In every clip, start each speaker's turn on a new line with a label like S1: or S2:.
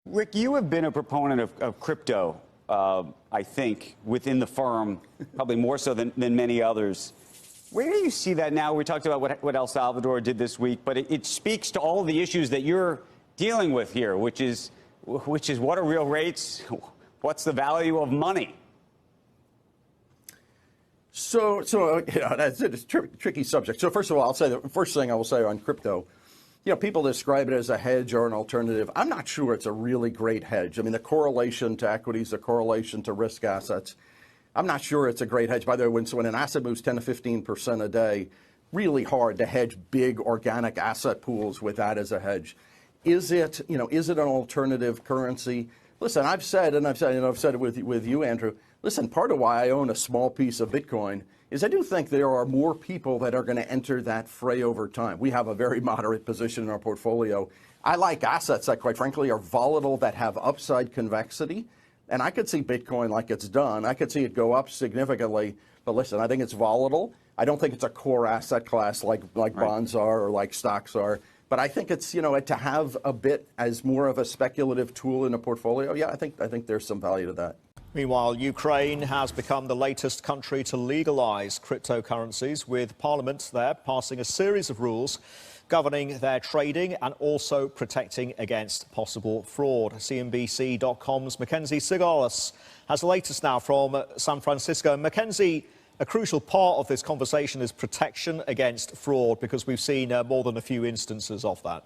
S1: Rick, you have been a proponent of crypto, I think, within the firm, probably more so than many others. Where do you see that now? We talked about what El Salvador did this week, but it speaks to all of the issues that you're dealing with here, which is what are real rates? What's the value of money?
S2: So that's a tricky subject. So first of all, I'll say the first thing I will say on crypto, people describe it as a hedge or an alternative. I'm not sure it's a really great hedge. I mean, the correlation to equities, the correlation to risk assets, I'm not sure it's a great hedge. By the way, when an asset moves 10 to 15% a day, really hard to hedge big organic asset pools with that as a hedge. Is it an alternative currency? Listen, I've said it with you, Andrew. Listen, part of why I own a small piece of Bitcoin is I do think there are more people that are going to enter that fray over time. We have a very moderate position in our portfolio. I like assets that, quite frankly, are volatile, that have upside convexity. And I could see Bitcoin like it's done. I could see it go up significantly. But listen, I think it's volatile. I don't think it's a core asset class like bonds are or like stocks are. But I think it's, to have a bit as more of a speculative tool in a portfolio. Yeah, I think there's some value to that.
S3: Meanwhile, Ukraine has become the latest country to legalize cryptocurrencies, with Parliament there passing a series of rules governing their trading and also protecting against possible fraud. CNBC.com's Mackenzie Sigalis has the latest now from San Francisco. Mackenzie, a crucial part of this conversation is protection against fraud, because we've seen more than a few instances of that.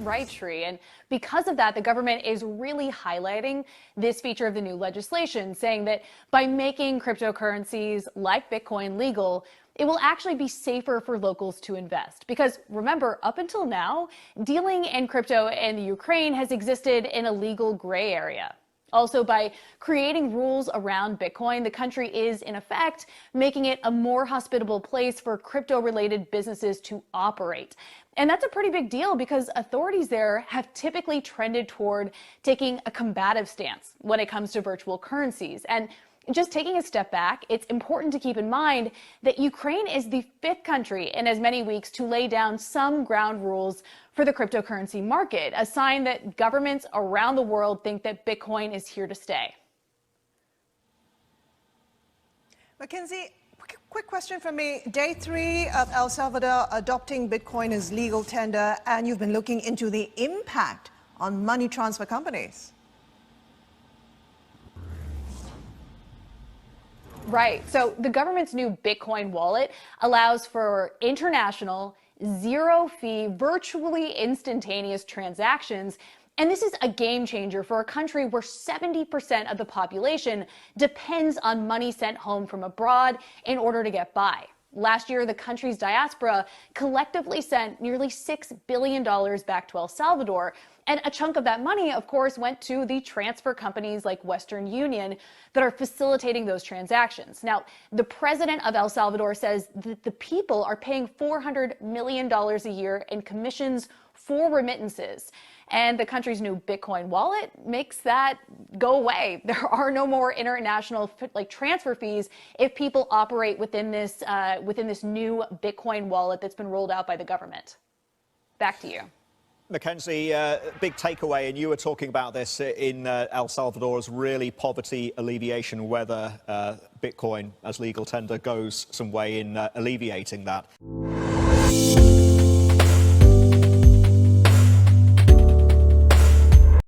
S4: Right, Sri. And because of that, the government is really highlighting this feature of the new legislation, saying that by making cryptocurrencies like Bitcoin legal, it will actually be safer for locals to invest. Because remember, up until now, dealing in crypto in the Ukraine has existed in a legal gray area. Also, by creating rules around Bitcoin, the country is, in effect, making it a more hospitable place for crypto-related businesses to operate. And that's a pretty big deal, because authorities there have typically trended toward taking a combative stance when it comes to virtual currencies. And just taking a step back, it's important to keep in mind that Ukraine is the 5th country in as many weeks to lay down some ground rules for the cryptocurrency market, a sign that governments around the world think that Bitcoin is here to stay.
S5: Mackenzie, quick question from me. Day 3 of El Salvador adopting Bitcoin as legal tender, and you've been looking into the impact on money transfer companies.
S4: Right. So the government's new Bitcoin wallet allows for international, zero-fee, virtually instantaneous transactions. And this is a game changer for a country where 70% of the population depends on money sent home from abroad in order to get by. Last year, the country's diaspora collectively sent nearly $6 billion back to El Salvador. And a chunk of that money, of course, went to the transfer companies like Western Union that are facilitating those transactions. Now, the president of El Salvador says that the people are paying $400 million a year in commissions for remittances. And the country's new Bitcoin wallet makes that go away. There are no more international transfer fees if people operate within this new Bitcoin wallet that's been rolled out by the government. Back to you.
S3: Mackenzie, big takeaway, and you were talking about this in El Salvador as really poverty alleviation, whether Bitcoin as legal tender goes some way in alleviating that.